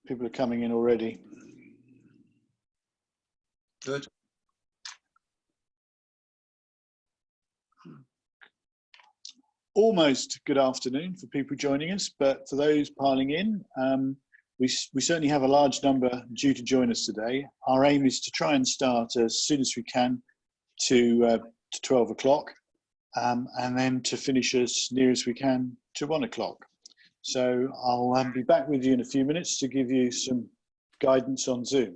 People are coming in already. Good. Almost good afternoon for people joining us, but for those piling in, we certainly have a large number due to join us today. Our aim is to try and start as soon as we can to 12 o'clock and then to finish as near as we can to 1 o'clock. So I'll be back with you in a few minutes to give you some guidance on Zoom.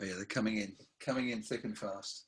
Oh yeah, they're coming in thick and fast.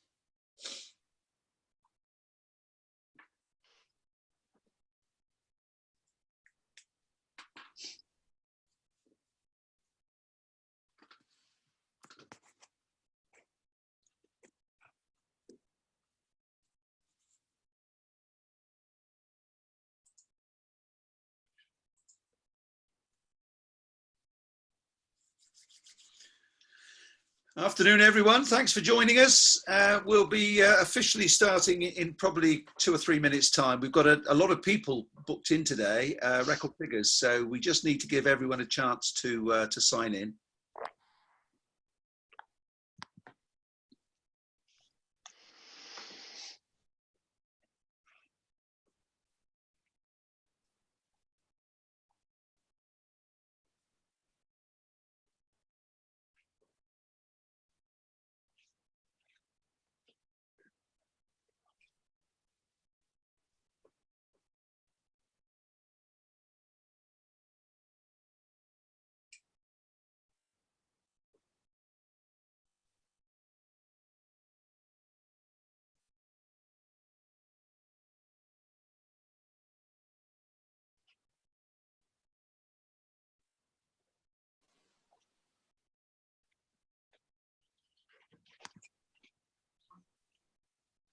Afternoon, everyone. Thanks for joining us. We'll be officially starting in probably 2 or 3 minutes' time. We've got a lot of people booked in today, record figures, so we just need to give everyone a chance to sign in.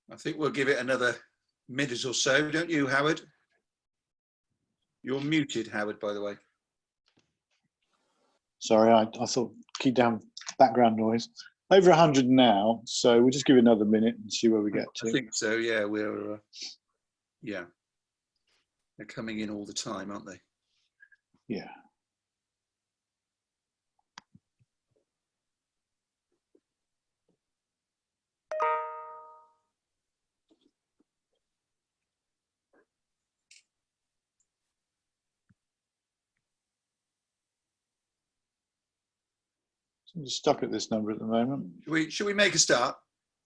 I think we'll give it another minute or so, don't you, Howard? You're muted, Howard, by the way. Sorry, I thought keep down background noise. Over 100 now, so we'll just give it another minute and see where we get to. I think so, yeah. Yeah. They're coming in all the time, aren't they? Yeah. I'm just stuck at this number at the moment. Should we make a start?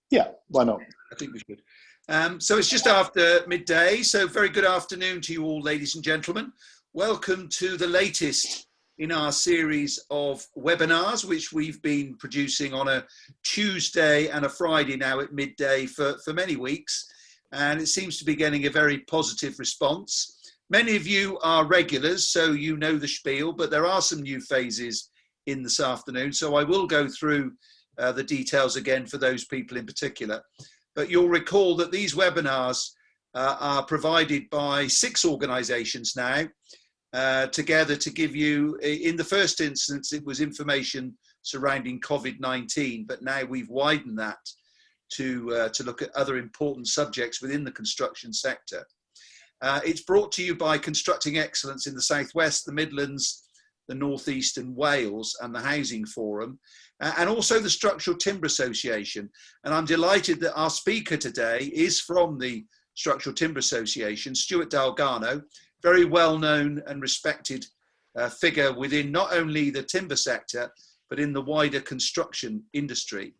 Yeah, why not? I think we should. So it's just after midday. So very good afternoon to you all, ladies and gentlemen. Welcome to the latest in our series of webinars, which we've been producing on a Tuesday and a Friday now at midday for many weeks. And it seems to be getting a very positive response. Many of you are regulars, so you know the spiel, but there are some new phases in this afternoon. So I will go through the details again for those people in particular. But you'll recall that these webinars are provided by 6 organisations now, together to give you, in the first instance, it was information surrounding COVID-19, but now we've widened that to look at other important subjects within the construction sector. It's brought to you by Constructing Excellence in the Southwest, the Midlands, the North East and Wales, and the Housing Forum, and also the Structural Timber Association. And I'm delighted that our speaker today is from the Structural Timber Association, Steward Dalgarno, very well known and respected figure within not only the timber sector, but in the wider construction industry.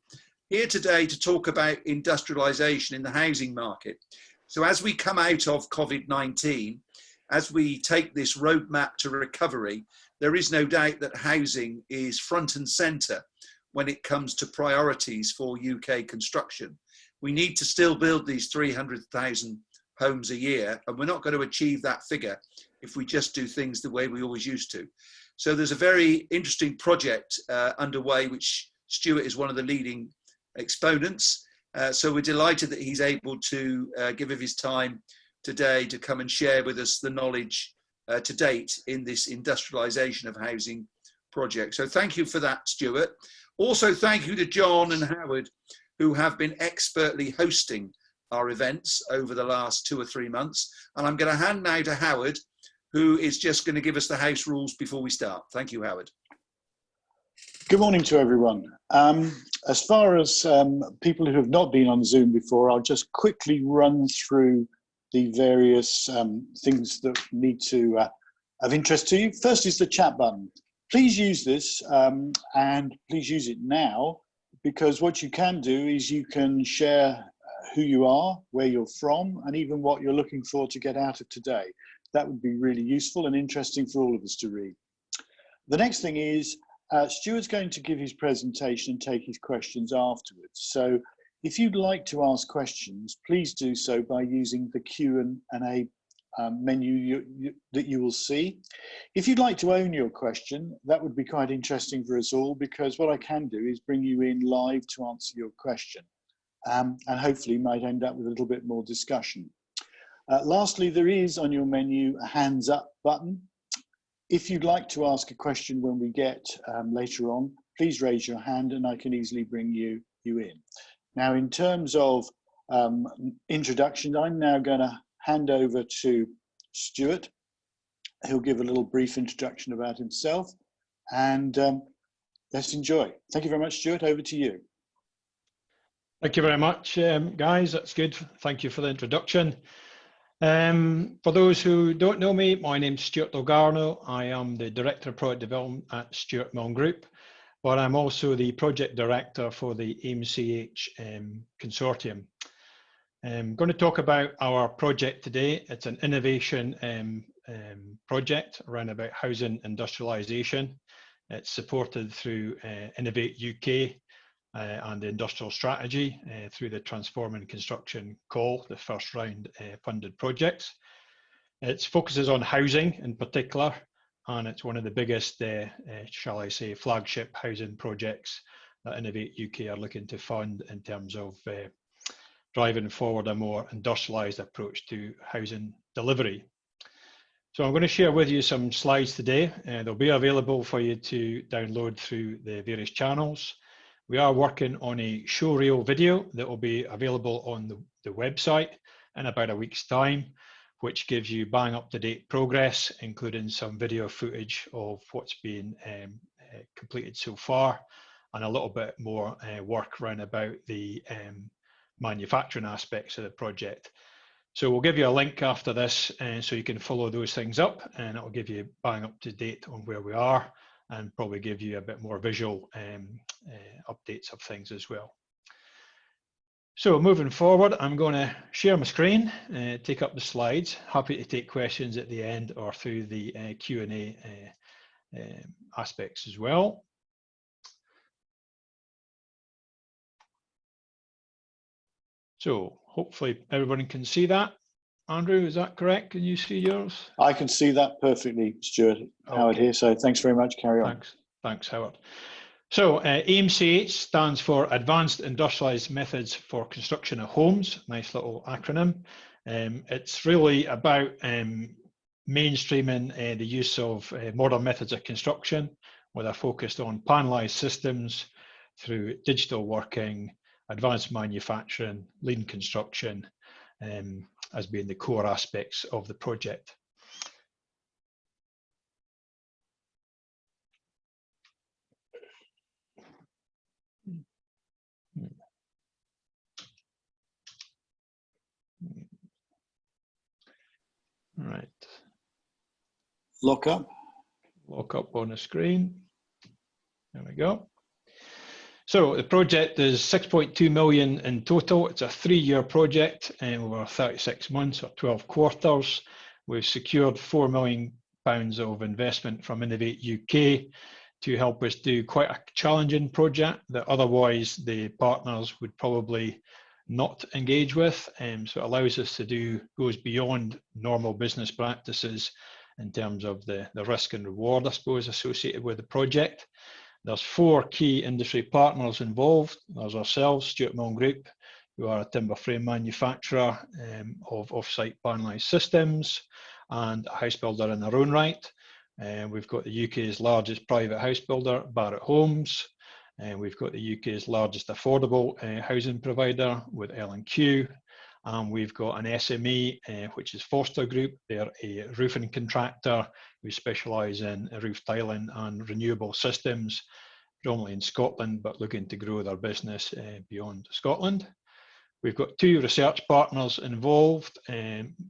Here today to talk about industrialisation in the housing market. So as we come out of COVID-19, as we take this roadmap to recovery, there is no doubt that housing is front and centre when it comes to priorities for UK construction. We need to still build these 300,000 homes a year, and we're not going to achieve that figure if we just do things the way we always used to. So there's a very interesting project underway, which Stuart is one of the leading exponents. So we're delighted that he's able to give of his time today to come and share with us the knowledge to date in this industrialisation of housing project. So thank you for that, Stuart. Also, thank you to John and Howard, who have been expertly hosting our events over the last 2 or 3 months. And I'm going to hand now to Howard, who is just going to give us the house rules before we start. Thank you, Howard. Good morning to everyone. As far as people who have not been on Zoom before, I'll just quickly run through the various things that need to of interest to you. First is the chat button. Please use this and please use it now, because what you can do is you can share who you are, where you're from, and even what you're looking for to get out of today. That would be really useful and interesting for all of us to read. The next thing is Steward's going to give his presentation and take his questions afterwards. So if you'd like to ask questions, please do so by using the Q&A menu that you will see. If you'd like to own your question, that would be quite interesting for us all, because what I can do is bring you in live to answer your question, and hopefully might end up with a little bit more discussion. Lastly, there is on your menu a hands up button. If you'd like to ask a question when we get later on, please raise your hand and I can easily bring you in. Now, in terms of introduction, I'm now going to hand over to Steward. He'll give a little brief introduction about himself, and let's enjoy. Thank you very much, Steward. Over to you. Thank you very much, guys. That's good. Thank you for the introduction. For those who don't know me, my name's Steward Dalgarno. I am the Director of Product Development at Stewart Milne Group, but I'm also the Project Director for the AIMCH Consortium. I'm going to talk about our project today. It's an innovation project around about housing industrialisation. It's supported through Innovate UK and the industrial strategy through the Transform and Construction call, the first round funded projects. It focuses on housing in particular, and it's one of the biggest, shall I say, flagship housing projects that Innovate UK are looking to fund in terms of driving forward a more industrialised approach to housing delivery. So I'm going to share with you some slides today. They'll be available for you to download through the various channels. We are working on a showreel video that will be available on the website in about a week's time, which gives you bang up-to-date progress, including some video footage of what's been completed so far, and a little bit more work around about the manufacturing aspects of the project. So we'll give you a link after this so you can follow those things up, and it will give you bang up-to-date on where we are, and probably give you a bit more visual updates of things as well. So moving forward, I'm going to share my screen, take up the slides. Happy to take questions at the end or through the Q&A aspects as well. So hopefully everyone can see that. Andrew, is that correct? Can you see yours? I can see that perfectly, Steward. Okay. Howard here, so thanks very much. Carry on. Thanks, Howard. So AIMCH stands for Advanced Industrialized Methods for Construction of Homes. Nice little acronym. It's really about mainstreaming the use of modern methods of construction, with a focus on panelised systems through digital working, advanced manufacturing, lean construction, as being the core aspects of the project. Right. Lock up on the screen. There we go. So the project is 6.2 million in total. It's a 3-year project over 36 months or 12 quarters. We've secured £4 million of investment from Innovate UK to help us do quite a challenging project that otherwise the partners would probably not engage with. So it allows us to goes beyond normal business practices in terms of the risk and reward, I suppose, associated with the project. There's 4 key industry partners involved. There's ourselves, Stewart Milne Group, who are a timber frame manufacturer of offsite panelised systems and a house builder in their own right. We've got the UK's largest private house builder, Barratt Homes. We've got the UK's largest affordable housing provider with L&Q. And we've got an SME, which is Foster Group. They're a roofing contractor who specialise in roof tiling and renewable systems, predominantly in Scotland, but looking to grow their business beyond Scotland. We've got 2 research partners involved,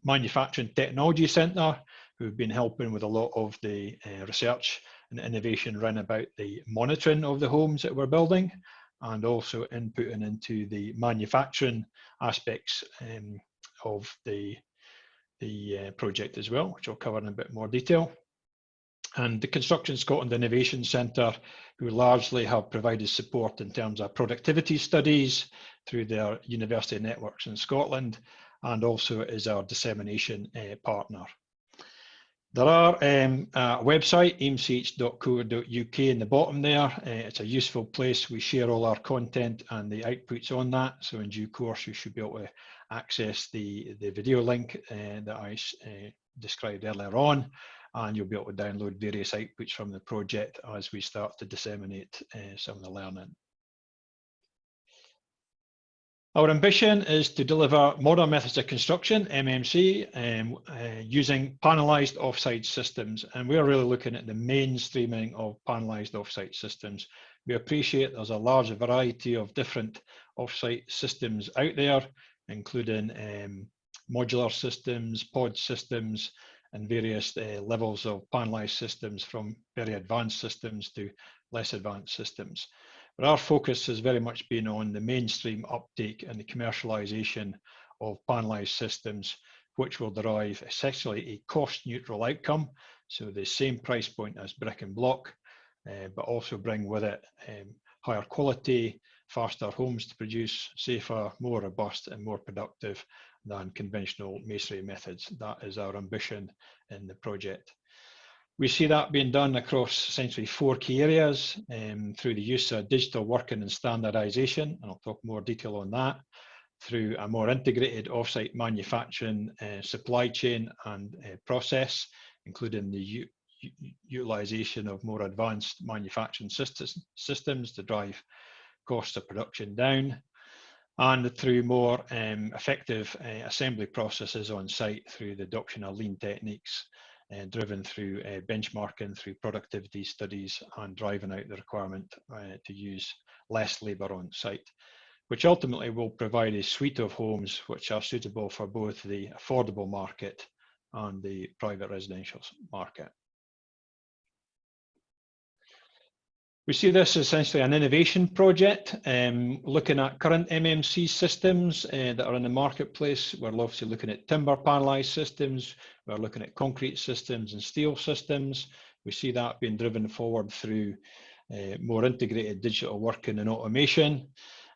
Manufacturing Technology Centre, who've been helping with a lot of the research and innovation around about the monitoring of the homes that we're building, and also inputting into the manufacturing aspects of the project as well, which I'll cover in a bit more detail. And the Construction Scotland Innovation Centre, who largely have provided support in terms of productivity studies through their university networks in Scotland, and also is our dissemination partner. There are a website, aimch.co.uk, in the bottom there. It's a useful place. We share all our content and the outputs on that. So in due course, you should be able to access the video link that I described earlier on, and you'll be able to download various outputs from the project as we start to disseminate some of the learning. Our ambition is to deliver modern methods of construction, MMC, using panelised offsite systems. And we're really looking at the mainstreaming of panelised offsite systems. We appreciate there's a large variety of different offsite systems out there, including modular systems, pod systems, and various levels of panelised systems, from very advanced systems to less advanced systems. But our focus has very much been on the mainstream uptake and the commercialisation of panelised systems, which will derive essentially a cost-neutral outcome, so the same price point as brick and block, but also bring with it higher quality, faster homes to produce, safer, more robust and more productive than conventional masonry methods. That is our ambition in the project. We see that being done across essentially 4 key areas, through the use of digital working and standardisation, and I'll talk more detail on that, through a more integrated offsite manufacturing supply chain and process, including the utilisation of more advanced manufacturing systems to drive costs of production down, and through more effective assembly processes on site through the adoption of lean techniques, driven through benchmarking, through productivity studies, and driving out the requirement to use less labour on site, which ultimately will provide a suite of homes which are suitable for both the affordable market and the private residential market. We see this as essentially an innovation project, looking at current MMC systems that are in the marketplace. We're obviously looking at timber panelised systems, we're looking at concrete systems and steel systems. We see that being driven forward through more integrated digital working and automation,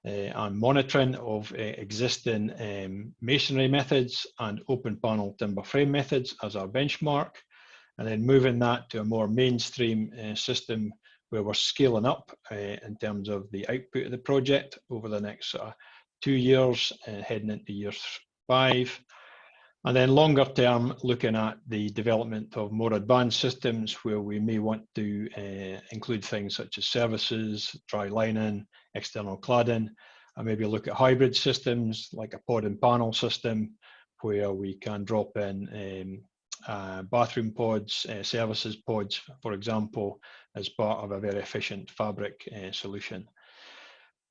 and monitoring of existing masonry methods and open panel timber frame methods as our benchmark, and then moving that to a more mainstream system where we're scaling up in terms of the output of the project over the next 2 years, heading into year 5. And then longer term, looking at the development of more advanced systems where we may want to include things such as services, dry lining, external cladding, and maybe look at hybrid systems like a pod and panel system where we can drop in bathroom pods, services pods, for example, as part of a very efficient fabric solution.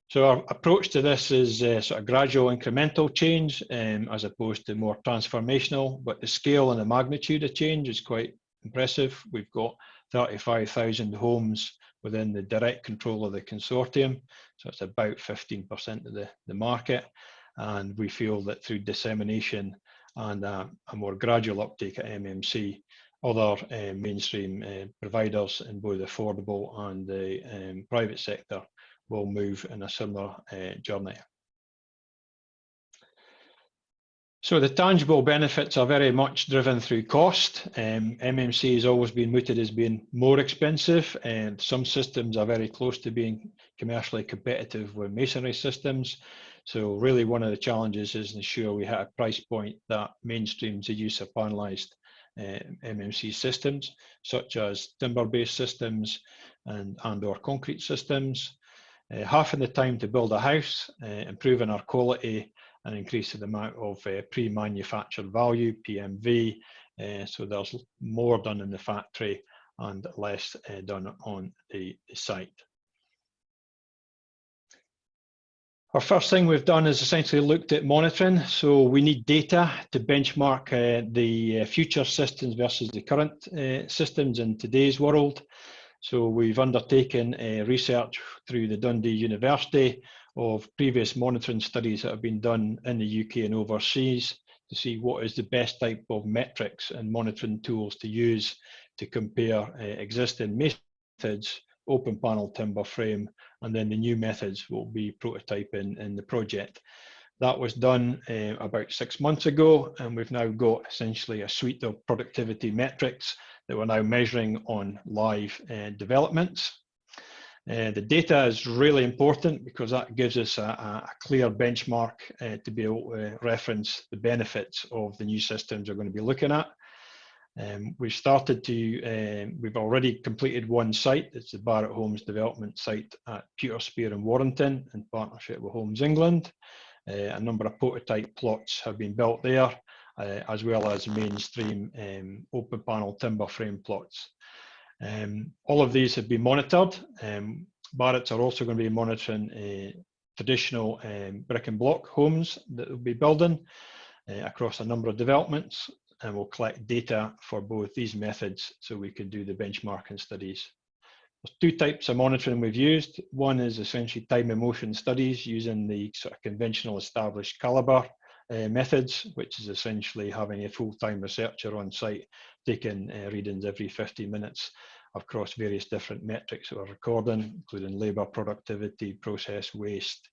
So our approach to this is sort of gradual incremental change as opposed to more transformational, but the scale and the magnitude of change is quite impressive. We've got 35,000 homes within the direct control of the consortium, so it's about 15% of the market, and we feel that through dissemination and a more gradual uptake at MMC, other mainstream providers in both the affordable and the private sector will move in a similar journey. So the tangible benefits are very much driven through cost. MMC has always been mooted as being more expensive, and some systems are very close to being commercially competitive with masonry systems. So really one of the challenges is ensure we have a price point that mainstreams the use of panelised MMC systems, such as timber-based systems and or concrete systems. Halving the time to build a house, improving our quality, and increasing the amount of pre-manufactured value, PMV. So there's more done in the factory and less done on the site. Our first thing we've done is essentially looked at monitoring. So we need data to benchmark the future systems versus the current systems in today's world. So we've undertaken research through the Dundee University of previous monitoring studies that have been done in the UK and overseas to see what is the best type of metrics and monitoring tools to use to compare existing methods, open panel timber frame, and then the new methods will be prototyping in the project. That was done about 6 months ago, and we've now got essentially a suite of productivity metrics that we're now measuring on live developments. The data is really important because that gives us a clear benchmark to be able to reference the benefits of the new systems we're going to be looking at. We've already completed one site. It's the Barratt Homes development site at Peterspear in Warrington in partnership with Homes England. A number of prototype plots have been built there, as well as mainstream open panel timber frame plots. All of these have been monitored. Barratt's are also going to be monitoring traditional brick and block homes that we'll be building across a number of developments, and we'll collect data for both these methods so we can do the benchmarking studies. There's two types of monitoring we've used. One is essentially time and motion studies using the sort of conventional established caliber methods, which is essentially having a full-time researcher on site taking readings every 50 minutes across various different metrics that we're recording, including labour productivity, process waste,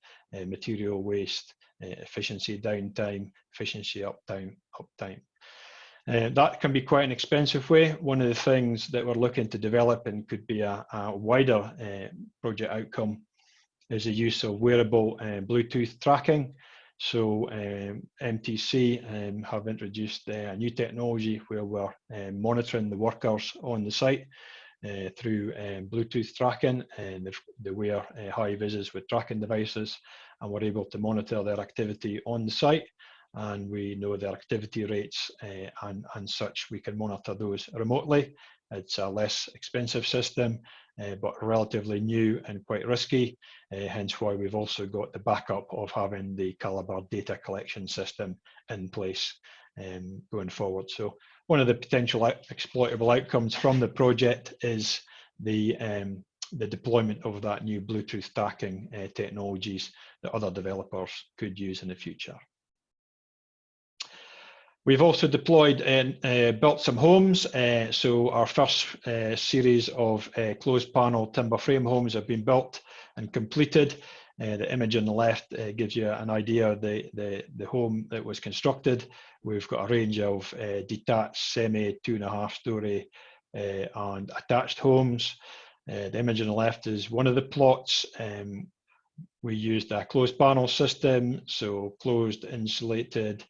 material waste, efficiency downtime, efficiency uptime. That can be quite an expensive way. One of the things that we're looking to develop and could be a wider project outcome is the use of wearable Bluetooth tracking. So MTC have introduced a new technology where we're monitoring the workers on the site through Bluetooth tracking, and they wear high vises with tracking devices, and we're able to monitor their activity on the site. And we know their activity rates and such. We can monitor those remotely. It's a less expensive system, but relatively new and quite risky, hence why we've also got the backup of having the Calibre data collection system in place going forward. So one of the potential exploitable outcomes from the project is the deployment of that new Bluetooth tracking technologies that other developers could use in the future. We've also deployed and built some homes. So our first series of closed panel timber frame homes have been built and completed. The image on the left gives you an idea of the home that was constructed. We've got a range of detached, semi, 2.5 story and attached homes. The image on the left is one of the plots. We used a closed panel system, so closed, insulated,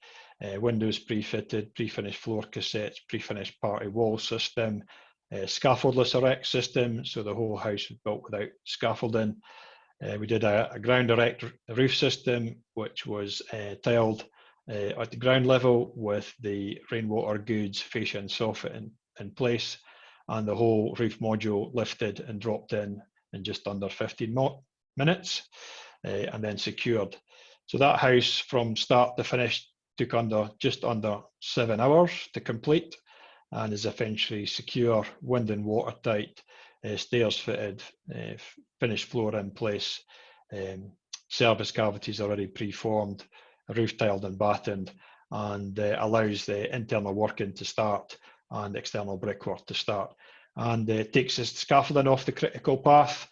windows pre-fitted, pre-finished floor cassettes, pre-finished party wall system, scaffoldless erect system, so the whole house was built without scaffolding. We did a ground erect roof system, which was tiled at the ground level with the rainwater goods, fascia and soffit in place, and the whole roof module lifted and dropped in just under 15 minutes, and then secured. So that house from start to finish took just under 7 hours to complete, and is essentially secure, wind and watertight, stairs fitted, finished floor in place, service cavities already preformed, roof tiled and battened, and allows the internal working to start and external brickwork to start. And it takes the scaffolding off the critical path,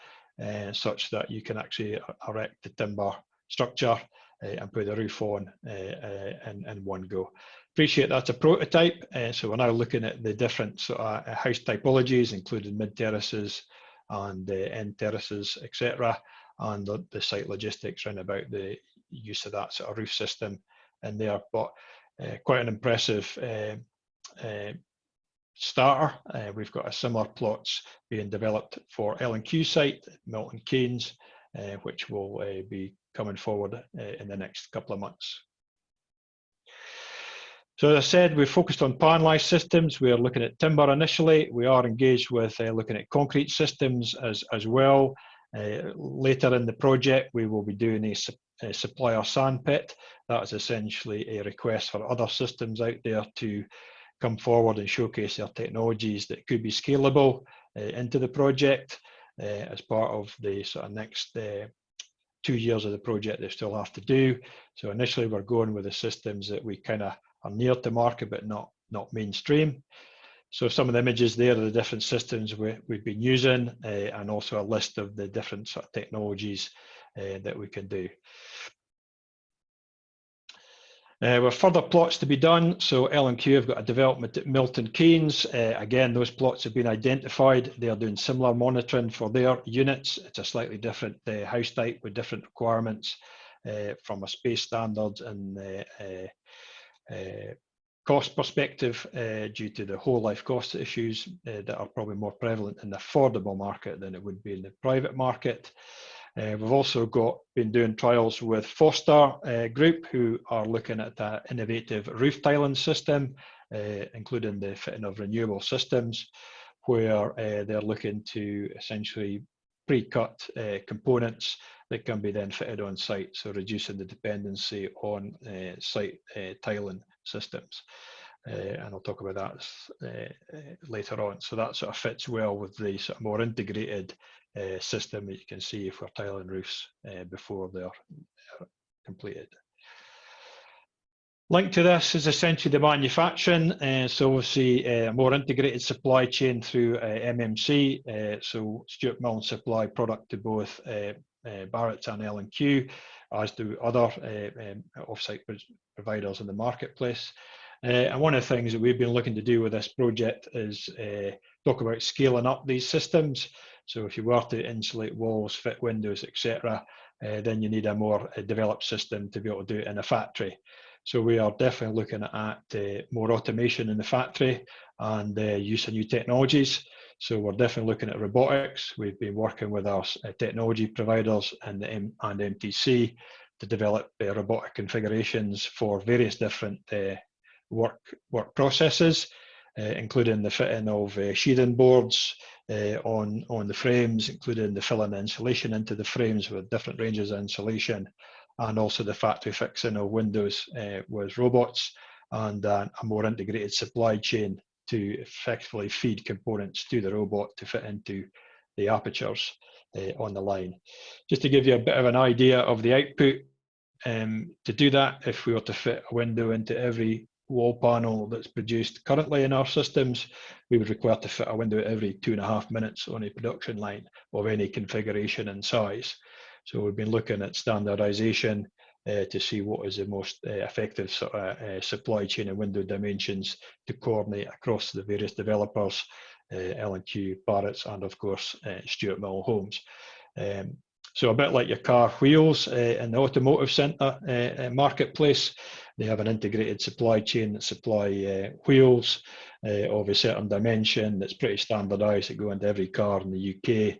such that you can actually erect the timber structure and put the roof on in one go. Appreciate that's a prototype, so we're now looking at the different sort of house typologies, including mid terraces and end terraces, etc., and the site logistics around about the use of that sort of roof system in there. But quite an impressive starter. We've got a similar plots being developed for L&Q site, Milton Keynes, which will be coming forward in the next couple of months. So as I said, we're focused on panelised systems. We are looking at timber initially. We are engaged with looking at concrete systems as well. Later in the project, we will be doing a supplier sand pit. That is essentially a request for other systems out there to come forward and showcase their technologies that could be scalable into the project as part of the sort of next 2 years of the project they still have to do. So initially we're going with the systems that we kind of are near to market but not mainstream. So some of the images there are the different systems we've been using and also a list of the different sort of technologies that we can do. With further plots to be done, so L&Q have got a development at Milton Keynes. Again, those plots have been identified. They are doing similar monitoring for their units. It's a slightly different house type with different requirements from a space standards and cost perspective due to the whole life cost issues that are probably more prevalent in the affordable market than it would be in the private market. We've also been doing trials with Foster Group, who are looking at an innovative roof tiling system, including the fitting of renewable systems, where they're looking to essentially pre-cut components that can be then fitted on site, so reducing the dependency on site tiling systems. And I'll talk about that later on. So that sort of fits well with the sort of more integrated system that you can see if we're tiling roofs before they're completed. Linked to this is essentially the manufacturing. So obviously a more integrated supply chain through AIMCH. So Stewart Milne supply product to both Barratt's and L&Q, as do other offsite providers in the marketplace. And one of the things that we've been looking to do with this project is talk about scaling up these systems. So if you were to insulate walls, fit windows, etc., then you need a more developed system to be able to do it in a factory. So we are definitely looking at more automation in the factory and use of new technologies. So we're definitely looking at robotics. We've been working with our technology providers and MTC to develop robotic configurations for various different work processes, including the fitting of sheathing boards on the frames, including the filling insulation into the frames with different ranges of insulation, and also the factory fixing of windows with robots, and a more integrated supply chain to effectively feed components to the robot to fit into the apertures on the line. Just to give you a bit of an idea of the output, to do that, if we were to fit a window into every wall panel that's produced currently in our systems, we would require to fit a window every 2.5 minutes on a production line of any configuration and size. So we've been looking at standardization to see what is the most effective sort of supply chain and window dimensions to coordinate across the various developers, L&Q, Barratt's, and of course Stewart Milne Homes. So a bit like your car wheels in the automotive centre marketplace, they have an integrated supply chain that supply wheels of a certain dimension that's pretty standardised that go into every car in the UK,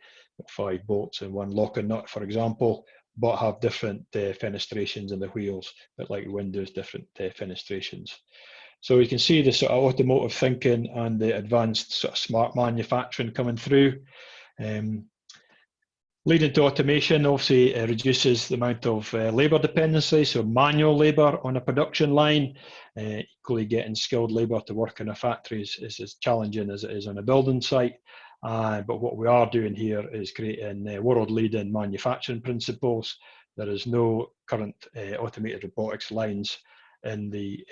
5 bolts and 1 lock and nut, for example, but have different fenestrations in the wheels, but like windows, different fenestrations. So you can see the sort of automotive thinking and the advanced sort of smart manufacturing coming through. Leading to automation obviously reduces the amount of labour dependency, so manual labour on a production line. Equally getting skilled labour to work in a factory is as challenging as it is on a building site. But what we are doing here is creating world-leading manufacturing principles. There is no current automated robotics lines in the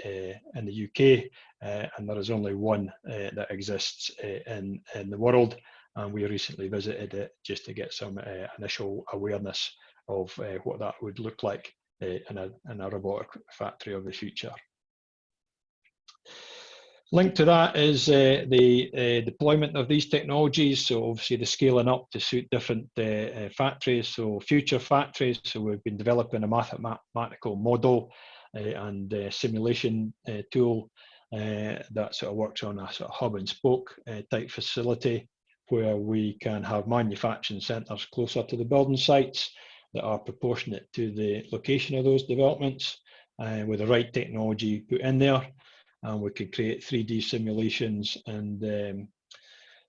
UK, and there is only one that exists in the world. And we recently visited it just to get some initial awareness of what that would look like in a robotic factory of the future. Linked to that is the deployment of these technologies. So obviously the scaling up to suit different factories, so future factories. So we've been developing a mathematical model and simulation tool that sort of works on a sort of hub and spoke type facility, where we can have manufacturing centres closer to the building sites that are proportionate to the location of those developments with the right technology put in there. and we could create 3D simulations and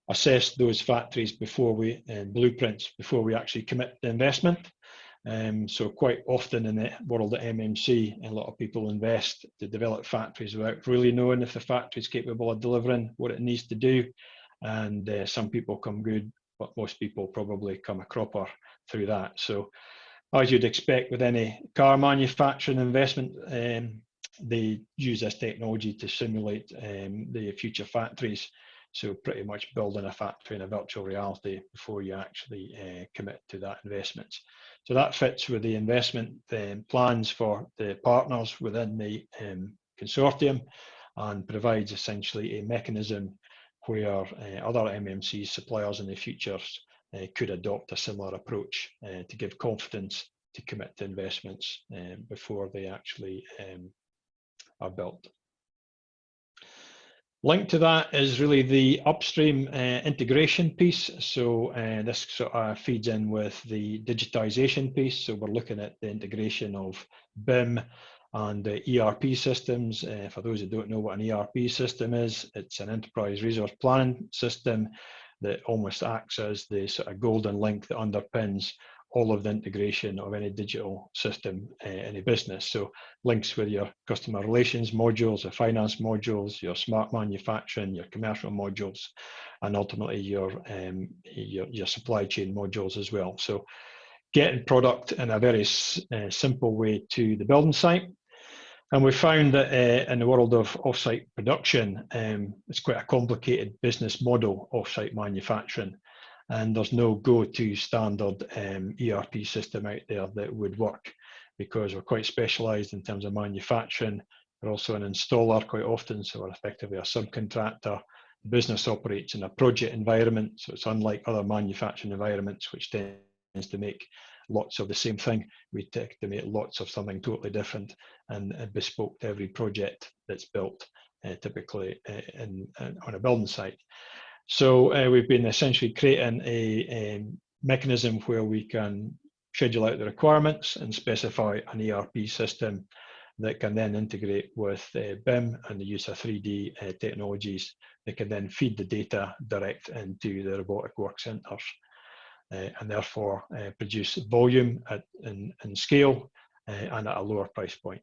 assess those factories before we, blueprints, before we actually commit the investment. So quite often in the world at MMC, a lot of people invest to develop factories without really knowing if the factory is capable of delivering what it needs to do. And some people come good, but most people probably come a cropper through that. So as you'd expect with any car manufacturing investment, they use this technology to simulate the future factories. So pretty much building a factory in a virtual reality before you actually commit to that investment. So that fits with the investment plans for the partners within the consortium, and provides essentially a mechanism where other MMC suppliers in the future could adopt a similar approach to give confidence to commit to investments before they actually are built. Linked to that is really the upstream integration piece. So this sort of feeds in with the digitization piece. So we're looking at the integration of BIM and the ERP systems. For those who don't know what an ERP system is, it's an enterprise resource planning system that almost acts as the sort of golden link that underpins all of the integration of any digital system in a business. So links with your customer relations modules, your finance modules, your smart manufacturing, your commercial modules, and ultimately your supply chain modules as well. So getting product in a very simple way to the building site. And we found that in the world of offsite production, it's quite a complicated business model, offsite manufacturing. And there's no go-to standard ERP system out there that would work, because we're quite specialised in terms of manufacturing. We're also an installer quite often, so we're effectively a subcontractor. The business operates in a project environment, so it's unlike other manufacturing environments, which tends to make lots of the same thing. We tend to make lots of something totally different and bespoke to every project that's built, typically on a building site. So we've been essentially creating a mechanism where we can schedule out the requirements and specify an ERP system that can then integrate with BIM and the use of 3D technologies that can then feed the data direct into the robotic work centres, and therefore produce volume in scale and at a lower price point.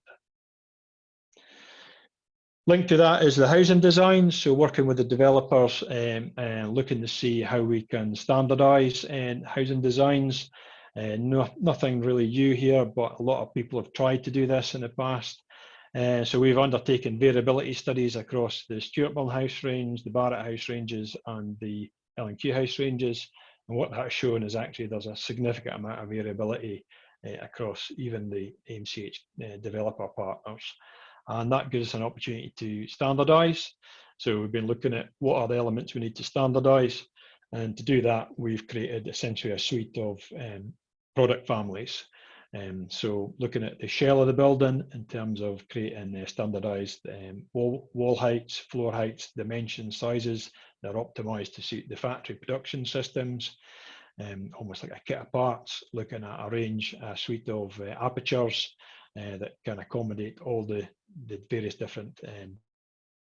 Linked to that is the housing design. So working with the developers and looking to see how we can standardise housing designs. Nothing really new here, but a lot of people have tried to do this in the past. So we've undertaken variability studies across the Stewart house range, the Barrett house ranges, and the L&Q house ranges. And what that has shown is actually there's a significant amount of variability across even the AIMCH developer partners. And that gives us an opportunity to standardise. So we've been looking at what are the elements we need to standardise. And to do that, we've created essentially a suite of product families. So looking at the shell of the building in terms of creating standardised wall heights, floor heights, dimensions, sizes that are optimised to suit the factory production systems. Almost like a kit of parts, looking at a suite of apertures that can accommodate all the various different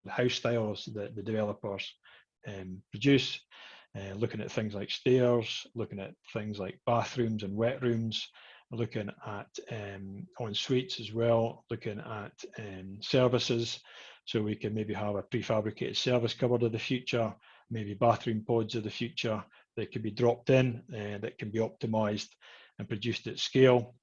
house styles that the developers produce. Looking at things like stairs, looking at things like bathrooms and wet rooms, looking at en suites as well, looking at services. So we can maybe have a prefabricated service cupboard of the future, maybe bathroom pods of the future that can be dropped in, that can be optimized and produced at scale.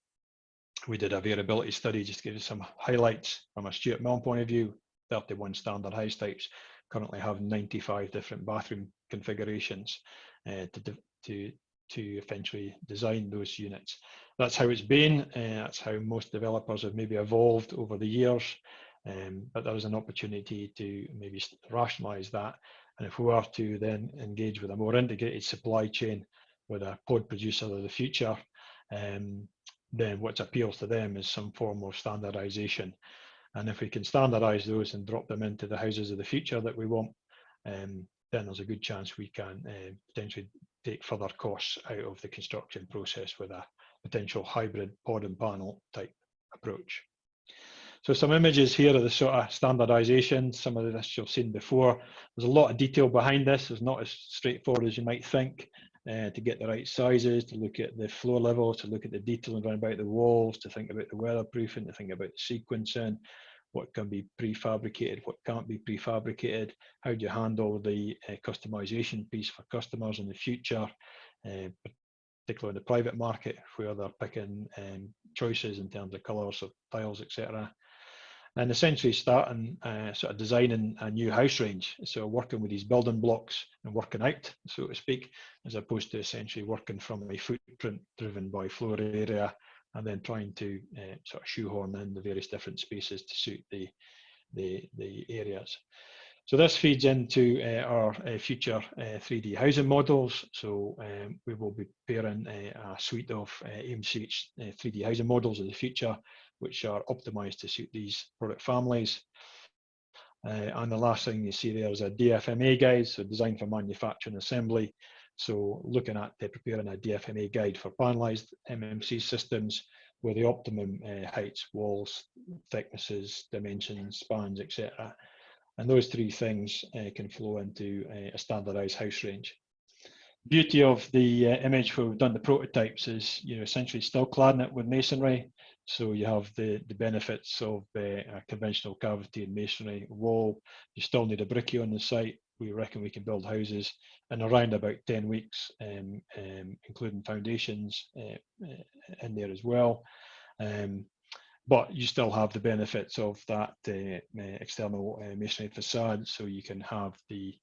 We did a variability study just to give you some highlights from a Stewart Milne point of view. 31 standard house types currently have 95 different bathroom configurations to eventually design those units. That's how it's been. That's how most developers have maybe evolved over the years. But there is an opportunity to maybe rationalise that. And if we were to then engage with a more integrated supply chain with a pod producer of the future, then what appeals to them is some form of standardisation. And if we can standardise those and drop them into the houses of the future that we want, then there's a good chance we can potentially take further costs out of the construction process with a potential hybrid pod and panel type approach. So some images here are the sort of standardization. Some of this you've seen before. There's a lot of detail behind this. It's not as straightforward as you might think. To get the right sizes, to look at the floor levels, to look at the detailing around about the walls, to think about the weatherproofing, to think about the sequencing, what can be prefabricated, what can't be prefabricated, how do you handle the customization piece for customers in the future, particularly in the private market where they're picking choices in terms of colours of tiles, etc. And essentially starting sort of designing a new house range. So working with these building blocks and working out, so to speak, as opposed to essentially working from a footprint driven by floor area and then trying to sort of shoehorn in the various different spaces to suit the areas. So this feeds into our future 3D housing models. So we will be preparing a suite of AIMCH 3D housing models in the future, which are optimized to suit these product families. And the last thing you see there is a DFMA guide, so design for manufacture and assembly. So looking at preparing a DFMA guide for panelised MMC systems where the optimum heights, walls, thicknesses, dimensions, spans, etc. And those three things can flow into a standardised house range. Beauty of the image where we've done the prototypes is, essentially still cladding it with masonry. So you have the benefits of a conventional cavity and masonry wall. You still need a brickie on the site. We reckon we can build houses in around about 10 weeks, including foundations in there as well. But you still have the benefits of that external masonry facade, so you can have the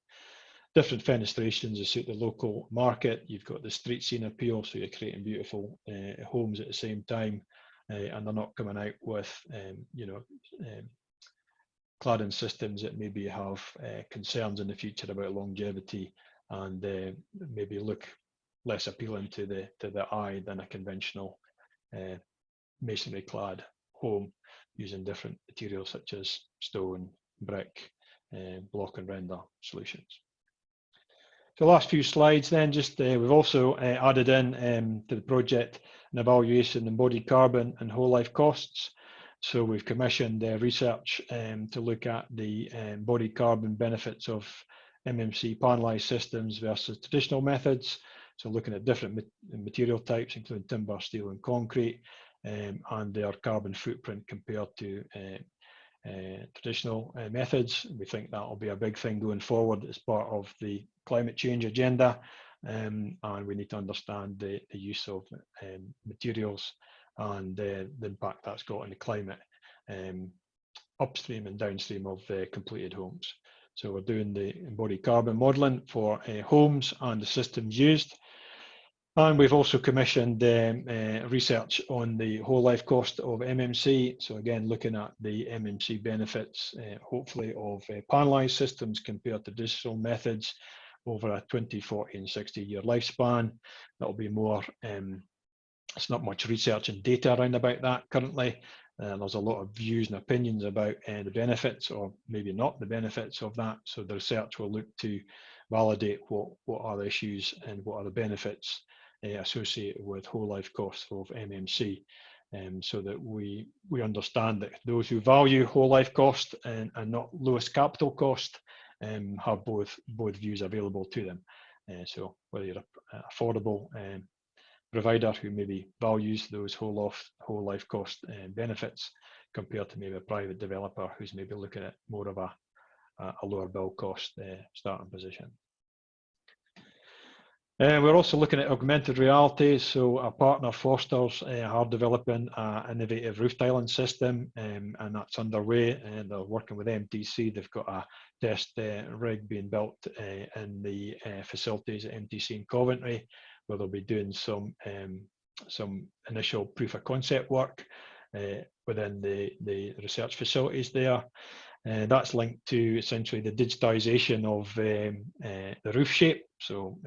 different fenestrations to suit the local market. You've got the street scene appeal, so you're creating beautiful homes at the same time, and they're not coming out with cladding systems that maybe have concerns in the future about longevity and maybe look less appealing to the eye than a conventional masonry clad home using different materials such as stone, brick, block and render solutions. So last few slides then, just we've also added in to the project an evaluation embodied carbon and whole life costs. So we've commissioned research to look at the embodied carbon benefits of MMC panelised systems versus traditional methods. So looking at different material types, including timber, steel and concrete, and their carbon footprint compared to traditional methods. We think that will be a big thing going forward as part of the climate change agenda, and we need to understand the use of materials and the impact that's got on the climate upstream and downstream of completed homes. So we're doing the embodied carbon modelling for homes and the systems used. And we've also commissioned research on the whole life cost of MMC. So again, looking at the MMC benefits, hopefully of panelised systems compared to traditional methods over a 20, 40 and 60-year lifespan. That'll be more, it's not much research and data around about that currently. There's a lot of views and opinions about the benefits or maybe not the benefits of that. So the research will look to validate what are the issues and what are the benefits associated with whole life costs of MMC, so that we understand that those who value whole life cost and not lowest capital cost have both views available to them. So whether you're an affordable provider who maybe values those whole life cost benefits compared to maybe a private developer who's maybe looking at more of a lower build cost starting position. We're also looking at augmented reality. So our partner Foster's are developing an innovative roof tiling system, and that's underway. And they're working with MTC. They've got a test rig being built in the facilities at MTC in Coventry, where they'll be doing some initial proof of concept work within the research facilities there. That's linked to essentially the digitisation of the roof shape. So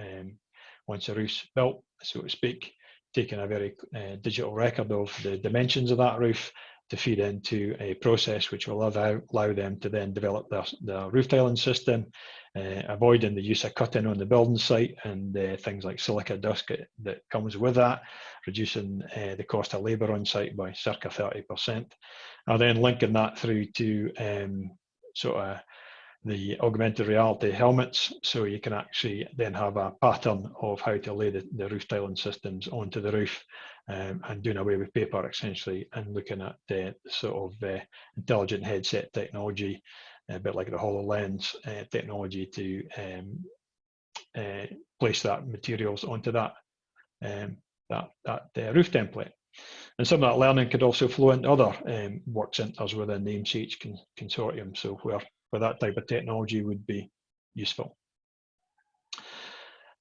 once a roof's built, so to speak, taking a very digital record of the dimensions of that roof, to feed into a process which will allow them to then develop their roof tiling system, avoiding the use of cutting on the building site and things like silica dust that comes with that, reducing the cost of labour on site by circa 30%. And then linking that through to sort of the augmented reality helmets, so you can actually then have a pattern of how to lay the roof tiling systems onto the roof, and doing away with paper essentially, and looking at the sort of intelligent headset technology, a bit like the HoloLens technology, to place that materials onto that roof template. And some of that learning could also flow into other work centres within the AIMCH consortium, so where that type of technology would be useful.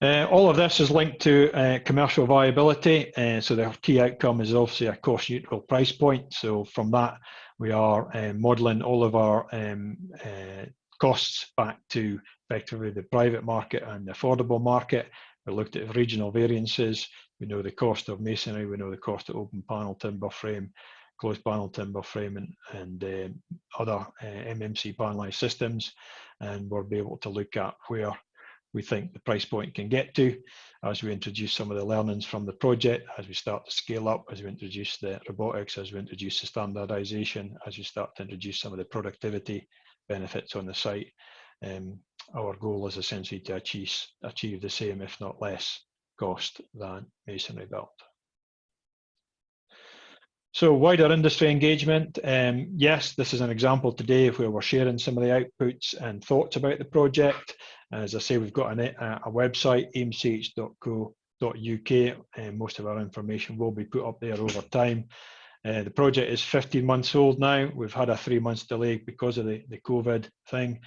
All of this is linked to commercial viability, so the key outcome is obviously a cost neutral price point. So from that we are modelling all of our costs back to effectively the private market and the affordable market. We looked at regional variances. We know the cost of masonry, we know the cost of open panel timber frame, closed panel timber frame, and other MMC panelised systems, and we'll be able to look at where we think the price point can get to as we introduce some of the learnings from the project, as we start to scale up, as we introduce the robotics, as we introduce the standardisation, as we start to introduce some of the productivity benefits on the site. Our goal is essentially to achieve the same, if not less, cost than masonry built. So wider industry engagement. Yes, this is an example today where we're sharing some of the outputs and thoughts about the project. As I say, we've got a website, aimch.co.uk, and most of our information will be put up there over time. The project is 15 months old now. We've had a 3 months delay because of the COVID thing.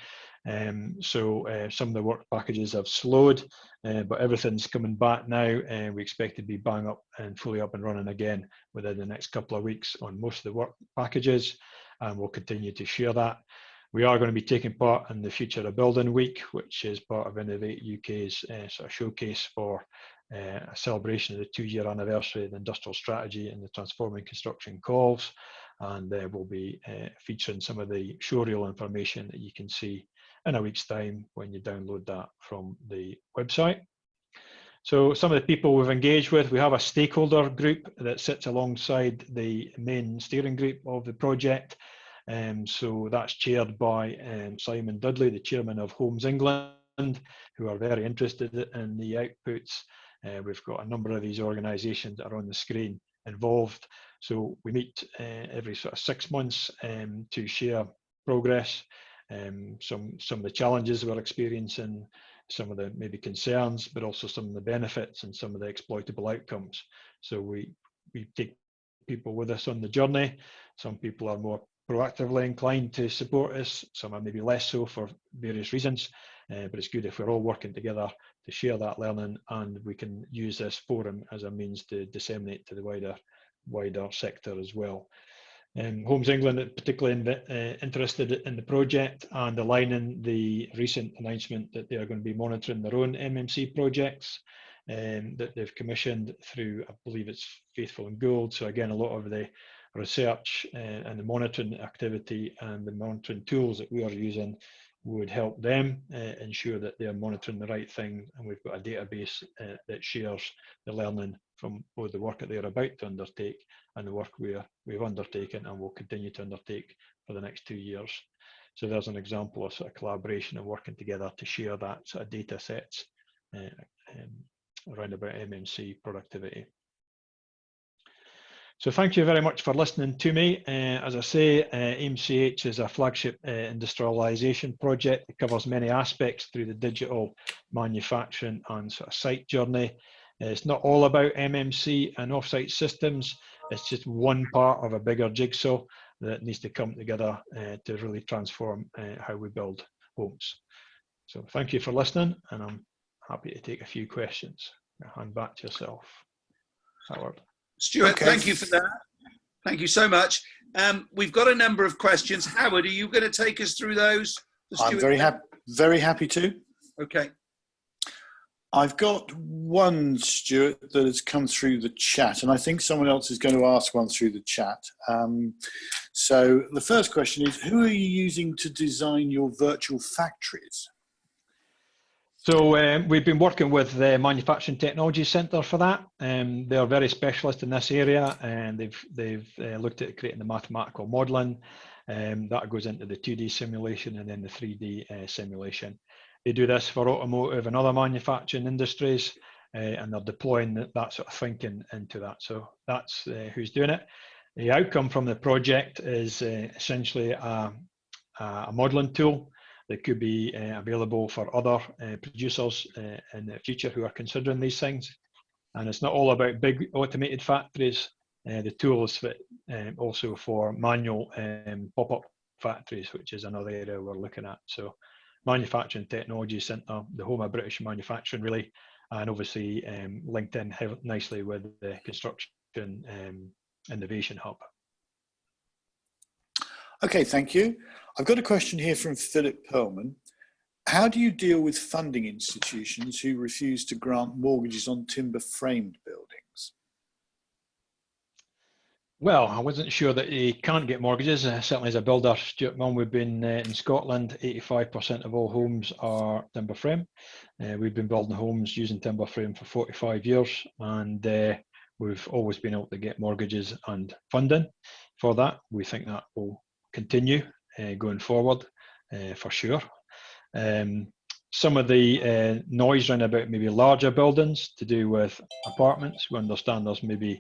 So some of the work packages have slowed, but everything's coming back now, and we expect to be bang up and fully up and running again within the next couple of weeks on most of the work packages, and we'll continue to share that. We are going to be taking part in the Future of Building Week, which is part of Innovate UK's sort of showcase for a celebration of the 2-year anniversary of the industrial strategy and the transforming construction calls, and we'll be featuring some of the showreel information that you can see in a week's time when you download that from the website. So some of the people we've engaged with, we have a stakeholder group that sits alongside the main steering group of the project. So that's chaired by Simon Dudley, the chairman of Homes England, who are very interested in the outputs. We've got a number of these organisations that are on the screen involved. So we meet every sort of 6 months to share progress, some of the challenges we're experiencing, some of the maybe concerns, but also some of the benefits and some of the exploitable outcomes. So we take people with us on the journey. Some people are more proactively inclined to support us, some are maybe less so for various reasons, but it's good if we're all working together to share that learning, and we can use this forum as a means to disseminate to the wider sector as well. Homes England are particularly interested in the project and aligning the recent announcement that they are going to be monitoring their own MMC projects that they've commissioned through, I believe it's Faithful and Gould. So again, a lot of the research and the monitoring activity and the monitoring tools that we are using would help them ensure that they are monitoring the right thing, and we've got a database that shares the learning from both the work that they're about to undertake and the work we've undertaken and will continue to undertake for the next 2 years. So there's an example of sort of collaboration and working together to share that sort of data sets around about MMC productivity. So thank you very much for listening to me. As I say, AIMCH is a flagship industrialisation project. It covers many aspects through the digital manufacturing and sort of site journey. It's not all about MMC and offsite systems. It's just one part of a bigger jigsaw that needs to come together to really transform how we build homes. So thank you for listening, and I'm happy to take a few questions. I'll hand back to yourself, Howard. Stuart, thank you for that. Thank you so much. We've got a number of questions. Howard, are you going to take us through those? I'm very happy to. Okay. I've got one, Stuart, that has come through the chat, and I think someone else is going to ask one through the chat. So the first question is, who are you using to design your virtual factories? So we've been working with the Manufacturing Technology Centre for that. They're very specialist in this area, and they've looked at creating the mathematical modelling. That goes into the 2D simulation and then the 3D simulation. They do this for automotive and other manufacturing industries, and they're deploying that sort of thinking into that. So that's who's doing it. The outcome from the project is essentially a modelling tool that could be available for other producers in the future who are considering these things. And it's not all about big automated factories. The tool is fit also for manual pop-up factories, which is another area we're looking at. So Manufacturing Technology Centre, the home of British manufacturing really, and obviously linked in nicely with the Construction Innovation Hub. Okay, thank you. I've got a question here from Philip Perlman. How do you deal with funding institutions who refuse to grant mortgages on timber framed buildings? Well, I wasn't sure that you can't get mortgages. Certainly as a builder, Stuart Milne, we've been in Scotland, 85% of all homes are timber frame. We've been building homes using timber frame for 45 years, and we've always been able to get mortgages and funding for that. We think that will continue going forward for sure. Some of the noise around about maybe larger buildings to do with apartments, we understand there's maybe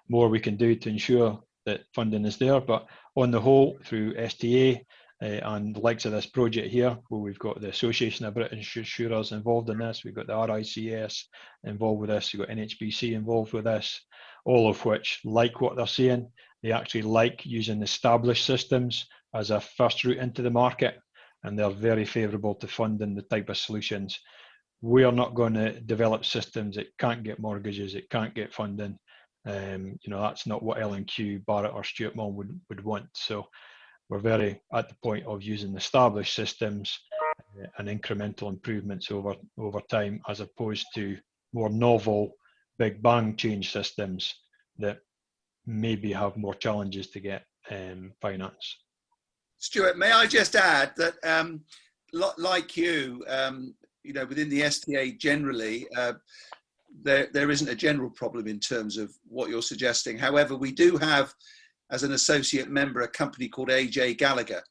more we can do to ensure that funding is there, but on the whole, through STA and the likes of this project here, where we've got the Association of British Insurers involved in this, we've got the RICS involved with this, we've got NHBC involved with this, all of which like what they're saying. They actually like using established systems as a first route into the market, and they're very favourable to funding the type of solutions. We are not going to develop systems that can't get mortgages, it can't get funding. That's not what L&Q, Barrett or Stewart Milne would want. So we're very at the point of using established systems and incremental improvements over time, as opposed to more novel big bang change systems that maybe have more challenges to get finance. Stuart, may I just add that, like you, within the STA generally, there isn't a general problem in terms of what you're suggesting. However, we do have, as an associate member, a company called AJ Gallagher.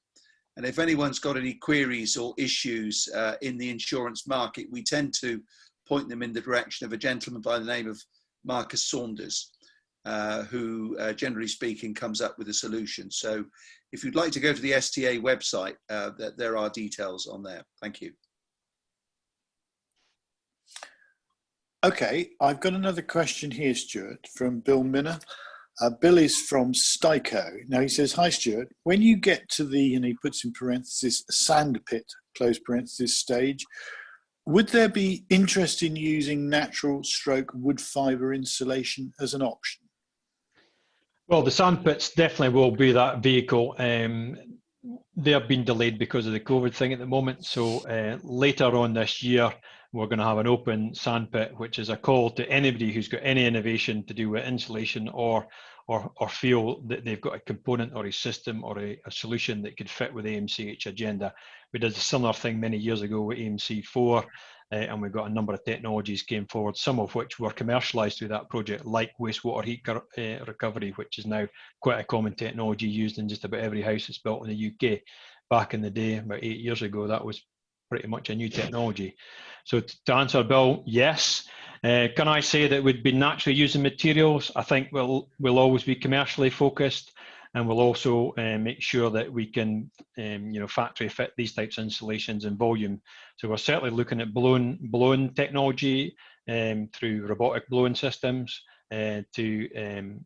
And if anyone's got any queries or issues in the insurance market, we tend to point them in the direction of a gentleman by the name of Marcus Saunders, who, generally speaking, comes up with a solution. So if you'd like to go to the STA website, there are details on there. Thank you. Okay, I've got another question here, Stuart, from Bill Minner. Bill is from Styco. Now he says, hi, Stuart. When you get to the, and he puts in parentheses, sand pit, close parentheses, stage, would there be interest in using natural stroke wood fibre insulation as an option? Well, the sand pits definitely will be that vehicle. They have been delayed because of the COVID thing at the moment. So later on this year, we're going to have an open sand pit, which is a call to anybody who's got any innovation to do with insulation or feel that they've got a component or a system or a solution that could fit with the AIMCH agenda. We did a similar thing many years ago with AIMC4, and we've got a number of technologies came forward, some of which were commercialised through that project, like wastewater heat recovery, which is now quite a common technology used in just about every house that's built in the UK. Back in the day, about 8 years ago, that was pretty much a new technology. So to answer Bill, yes. Can I say that we'd be naturally using materials? I think we'll always be commercially focused, and we'll also make sure that we can factory fit these types of installations in volume. So we're certainly looking at blown technology through robotic blowing systems to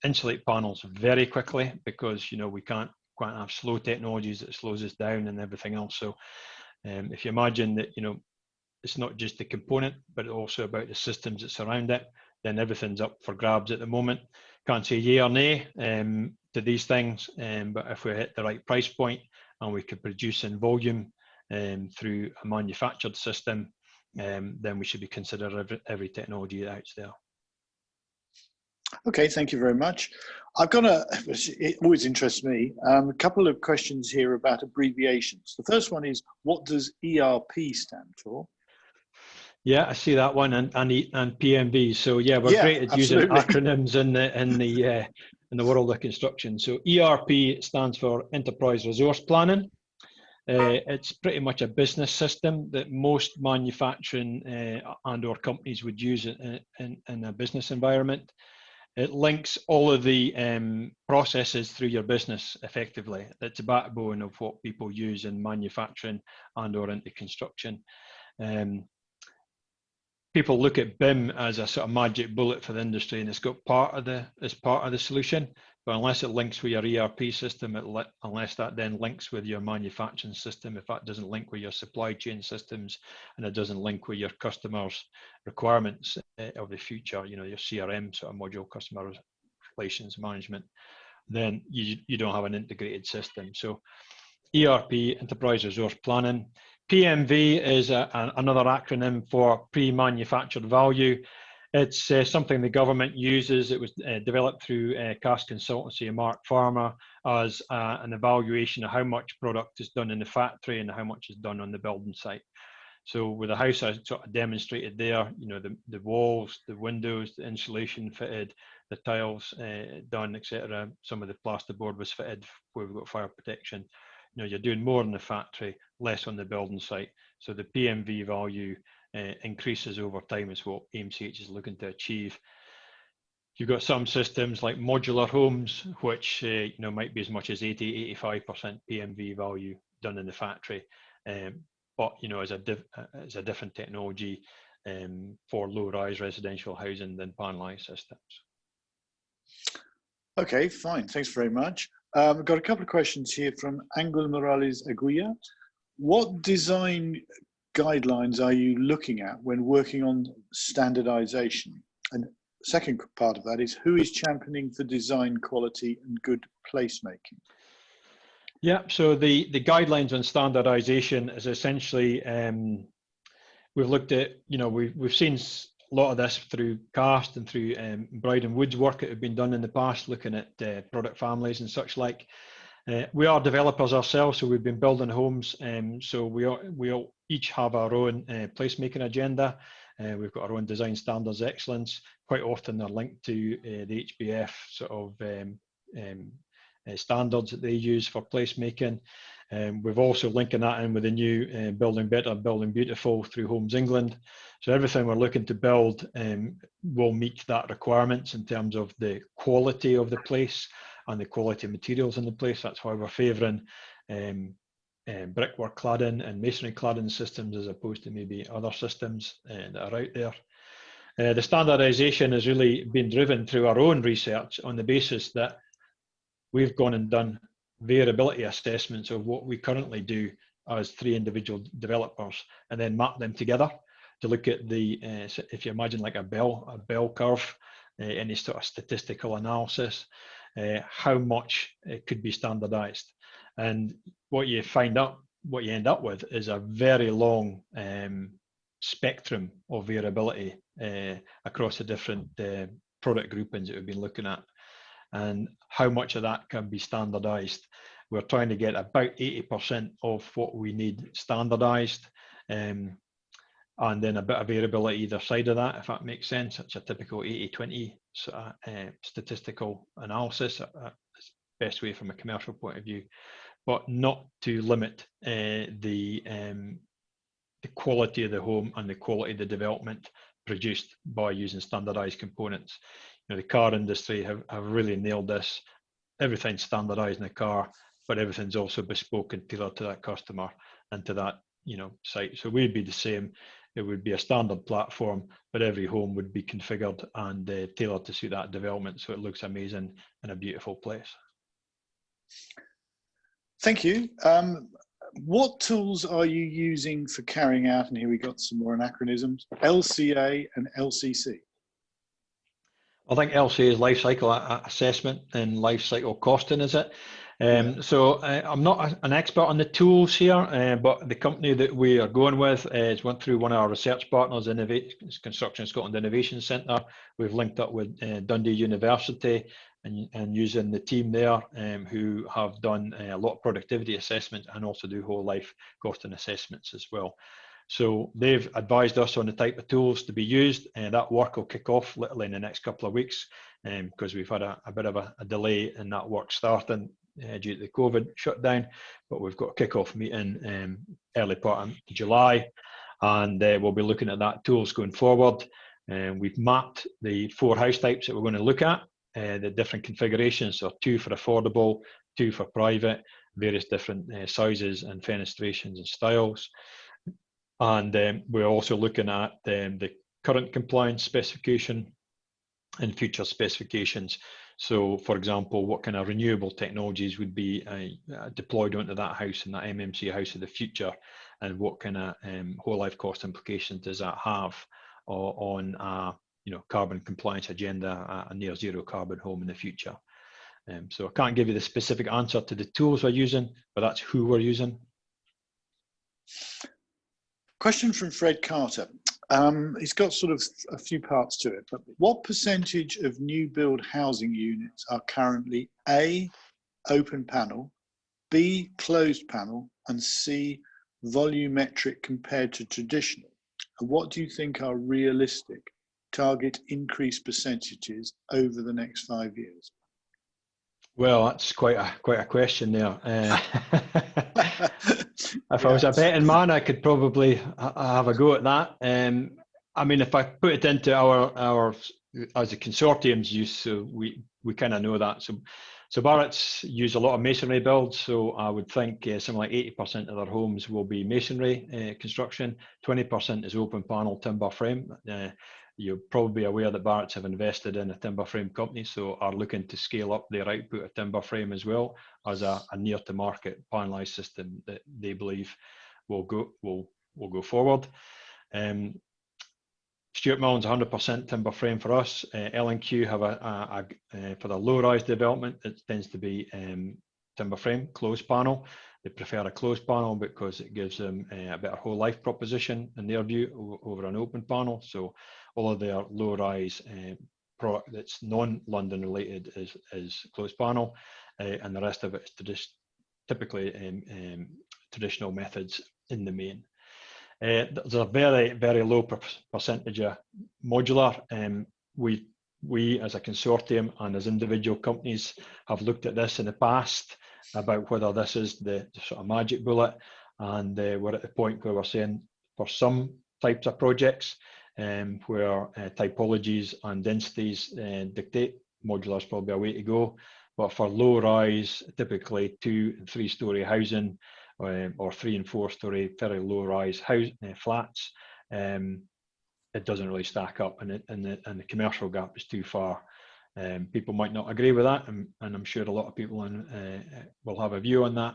insulate panels very quickly, because we can't have slow technologies that slows us down and everything else. So if you imagine that it's not just the component, but also about the systems that surround it, then everything's up for grabs at the moment. Can't say yay or nay to these things, but if we hit the right price point and we could produce in volume through a manufactured system, then we should be considering every technology that's there. Okay, thank you very much. I've got it always interests me, a couple of questions here about abbreviations. The first one is, what does ERP stand for? Yeah, I see that one, and PMV. So yeah, we're great at absolutely. using acronyms in the world of construction. So ERP stands for Enterprise Resource Planning. It's pretty much a business system that most manufacturing and/or companies would use in a business environment. It links all of the processes through your business effectively. It's a backbone of what people use in manufacturing and/or into construction. People look at BIM as a sort of magic bullet for the industry, and it's got part of the solution. But unless it links with your ERP system, unless that then links with your manufacturing system, if that doesn't link with your supply chain systems, and it doesn't link with your customers' requirements of the future, you know, your CRM sort of module, customer relations management, then you don't have an integrated system. So ERP, Enterprise Resource Planning. PMV is another acronym for pre-manufactured value. It's something the government uses. It was developed through CAS Consultancy and Mark Farmer as an evaluation of how much product is done in the factory and how much is done on the building site. So with the house I sort of demonstrated there, you know, the walls, the windows, the insulation fitted, the tiles done, etc. Some of the plasterboard was fitted where we've got fire protection. You know, you're doing more in the factory, less on the building site. So the PMV value increases over time is what AIMCH is looking to achieve. You've got some systems like modular homes, which you know, might be as much as 80–85% PMV value done in the factory, but you know, as a different technology for low-rise residential housing than panelised systems. Okay, fine. Thanks very much. I've got a couple of questions here from Angel Morales Aguilla. What design guidelines are you looking at when working on standardization? And second part of that is, who is championing for design quality and good placemaking? Yeah, so the guidelines on standardization is essentially, we've looked at, you know, we've seen a lot of this through CAST and through Bride and Wood's work that have been done in the past, looking at product families and such like. We are developers ourselves, so we've been building homes, so we all each have our own placemaking agenda. We've got our own design standards excellence. Quite often they're linked to the HBF sort of standards that they use for placemaking. We've also linking that in with the new Building Better, Building Beautiful through Homes England. So everything we're looking to build will meet that requirements in terms of the quality of the place and the quality of materials in the place. That's why we're favouring brickwork cladding and masonry cladding systems as opposed to maybe other systems that are out there. The standardisation has really been driven through our own research on the basis that we've gone and done variability assessments of what we currently do as 3 individual developers, and then map them together to look at the, if you imagine like a bell curve, any sort of statistical analysis, how much it could be standardized. And what you end up with is a very long spectrum of variability across the different product groupings that we've been looking at, and how much of that can be standardized. We're trying to get about 80% of what we need standardized, and then a bit of variability either side of that, if that makes sense. It's a typical 80–20 statistical analysis. That's the best way from a commercial point of view, but not to limit the quality of the home and the quality of the development produced by using standardized components. You know, the car industry have really nailed this. Everything's standardized in the car, but everything's also bespoke and tailored to that customer and to that, you know, site. So we'd be the same. It would be a standard platform, but every home would be configured and tailored to suit that development, so it looks amazing in a beautiful place. Thank you. What tools are you using for carrying out, and here we got some more anachronisms, LCA and LCC? I think LCA is life cycle assessment and life cycle costing, is it? So I'm not an expert on the tools here, but the company that we are going with has went through one of our research partners, Construction Scotland Innovation Centre. We've linked up with Dundee University and using the team there who have done a lot of productivity assessment and also do whole life costing assessments as well. So they've advised us on the type of tools to be used, and that work will kick off literally in the next couple of weeks because we've had a bit of a delay in that work starting due to the COVID shutdown, but we've got a kick-off meeting early part of July, and we'll be looking at that tools going forward. We've mapped the 4 house types that we're going to look at, the different configurations, so 2 for affordable, 2 for private, various different sizes and fenestrations and styles. And we're also looking at the current compliance specification and future specifications. So, for example, what kind of renewable technologies would be deployed onto that house and that MMC house of the future, and what kind of whole life cost implications does that have on carbon compliance agenda, a near zero carbon home in the future. So I can't give you the specific answer to the tools we're using, but that's who we're using. Question from Fred Carter. He's got sort of a few parts to it, but what percentage of new build housing units are currently A, open panel, B, closed panel, and C, volumetric compared to traditional? And what do you think are realistic target increase percentages over the next 5 years? Well, that's quite a question there. If I was a betting man, I could probably have a go at that. I mean, if I put it into our as a consortium's use, so we kind of know that. So Barratt's use a lot of masonry builds, so I would think something like 80% of their homes will be masonry construction, 20% is open panel timber frame. You're probably aware that Barratt's have invested in a timber frame company, so are looking to scale up their output of timber frame as well as a near to market panelised system that they believe will go forward. Stewart Milne's 100% timber frame for us. L&Q have for the low-rise development, it tends to be timber frame, closed panel. They prefer a closed panel because it gives them a better whole life proposition in their view over an open panel. So all of their low-rise product that's non-London related is closed panel, and the rest of it is typically traditional methods in the main. There's a very, very low percentage of modular. We as a consortium and as individual companies have looked at this in the past about whether this is the sort of magic bullet, and we're at the point where we're saying for some types of projects where typologies and densities dictate, modular is probably a way to go. But for low rise, typically 2- and 3-story housing, or 3- and 4-story very low rise house flats, it doesn't really stack up, and the commercial gap is too far. People might not agree with that, and I'm sure a lot of people will have a view on that.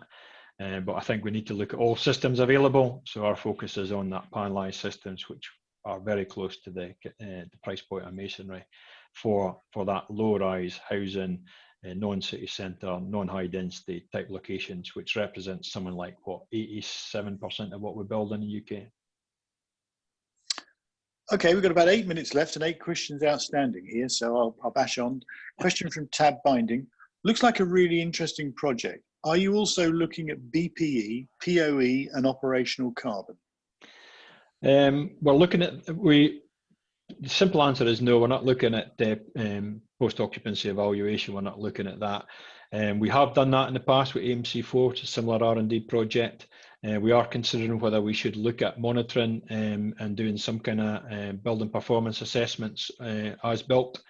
But I think we need to look at all systems available. So our focus is on that panelised systems, which are very close to the price point of masonry for that low-rise housing, non-city centre, non-high density type locations, which represents something like, what, 87% of what we build in the UK. Okay, we've got about 8 minutes left and 8 questions outstanding here, so I'll bash on. Question from Tab Binding. Looks like a really interesting project. Are you also looking at BPE, POE and operational carbon? We're looking at, the simple answer is no, we're not looking at post-occupancy evaluation, we're not looking at that. We have done that in the past with AIMCH, which is a similar R&D project. We are considering whether we should look at monitoring and doing some kind of building performance assessments as built.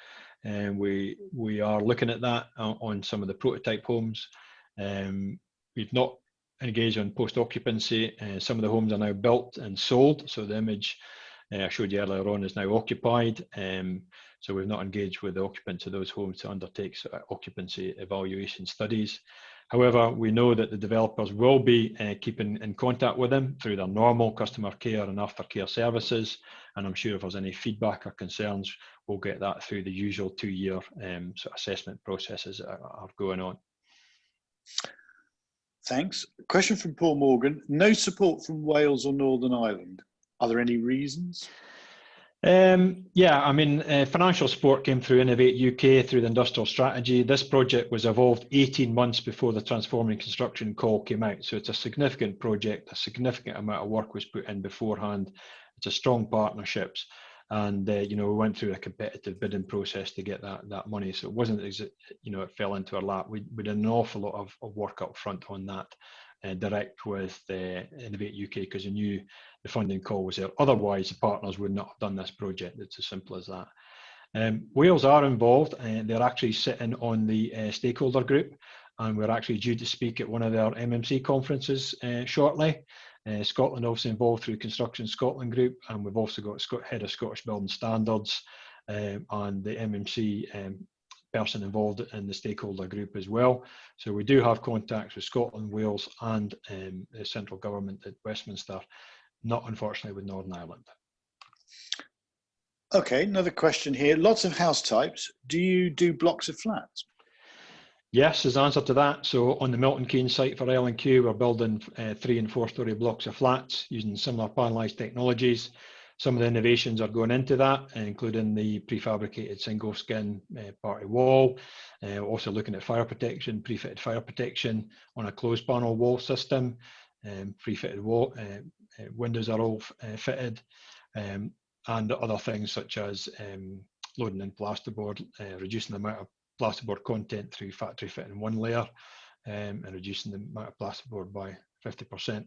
We are looking at that on some of the prototype homes. We've not engaged on post-occupancy. Some of the homes are now built and sold, so the image I showed you earlier on is now occupied. So we've not engaged with the occupants of those homes to undertake occupancy evaluation studies. However, we know that the developers will be keeping in contact with them through their normal customer care and aftercare services. And I'm sure if there's any feedback or concerns, we'll get that through the usual 2-year assessment processes that are going on. Thanks. Question from Paul Morgan. No support from Wales or Northern Ireland. Are there any reasons? Yeah, I mean, financial support came through Innovate UK through the industrial strategy. This project was evolved 18 months before the Transforming Construction call came out. So it's a significant project, a significant amount of work was put in beforehand. It's a strong partnerships. And, you know, we went through a competitive bidding process to get that money. So it wasn't, you know, it fell into our lap. We did an awful lot of work up front on that, direct with Innovate UK, because we knew the funding call was there. Otherwise, the partners would not have done this project. It's as simple as that. Wales are involved, and they're actually sitting on the stakeholder group, and we're actually due to speak at one of their MMC conferences shortly. Scotland also involved through Construction Scotland Group, and we've also got Head of Scottish Building Standards and the MMC person involved in the stakeholder group as well. So we do have contacts with Scotland, Wales and the central government at Westminster, not unfortunately with Northern Ireland. Okay, another question here. Lots of house types. Do you do blocks of flats? Yes, as answer to that. So on the Milton Keynes site for L&Q, we're building 3 and 4 story blocks of flats using similar panelised technologies. Some of the innovations are going into that, including the prefabricated single skin party wall. Also looking at fire protection, prefitted fire protection on a closed panel wall system. Prefitted wall windows are all fitted, and other things such as loading in plasterboard, reducing the amount of plasterboard content through factory fit in one layer, and reducing the amount of plasterboard by 50%.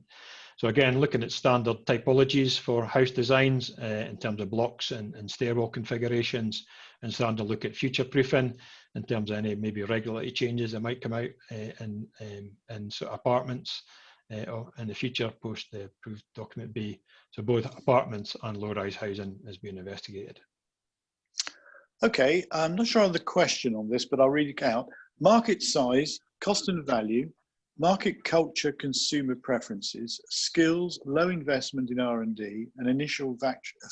So again, looking at standard typologies for house designs in terms of blocks and stairwell configurations, and starting to look at future proofing in terms of any maybe regulatory changes that might come out in sort of apartments in the future post the approved document B. So both apartments and low-rise housing is being investigated. Okay, I'm not sure of the question on this, but I'll read it out. Market size, cost and value, market culture, consumer preferences, skills, low investment in R&D, and initial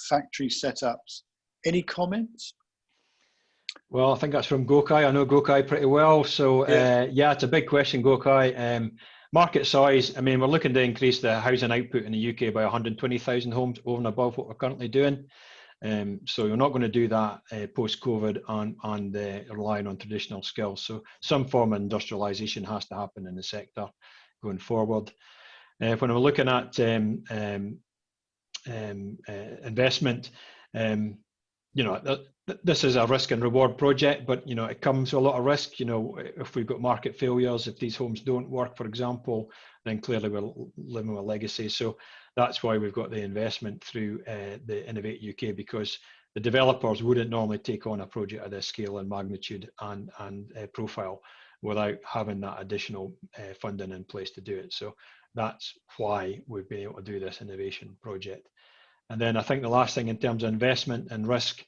factory setups. Any comments? Well, I think that's from Gokai. I know Gokai pretty well. So yeah, it's a big question, Gokai. Market size, I mean, we're looking to increase the housing output in the UK by 120,000 homes over and above what we're currently doing. So you're not going to do that post-COVID and relying on traditional skills. So some form of industrialisation has to happen in the sector going forward. When we're looking at investment, you know, this is a risk and reward project, but you know, it comes with a lot of risk. You know, if we've got market failures, if these homes don't work, for example, then clearly we're living with a legacy. So that's why we've got the investment through the Innovate UK, because the developers wouldn't normally take on a project of this scale and magnitude and profile without having that additional funding in place to do it. So that's why we've been able to do this innovation project. And then I think the last thing in terms of investment and risk,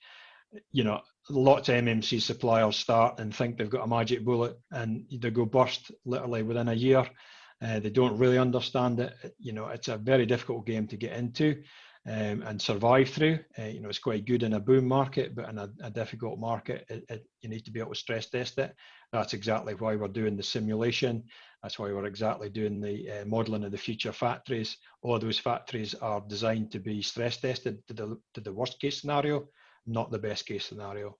you know, lots of MMC suppliers start and think they've got a magic bullet and they go burst literally within a year. They don't really understand it. You know, it's a very difficult game to get into and survive through. You know, it's quite good in a boom market, but in a difficult market, you need to be able to stress test it. That's exactly why we're doing the simulation. That's why we're exactly doing the modelling of the future factories. All of those factories are designed to be stress tested to the worst case scenario, not the best case scenario,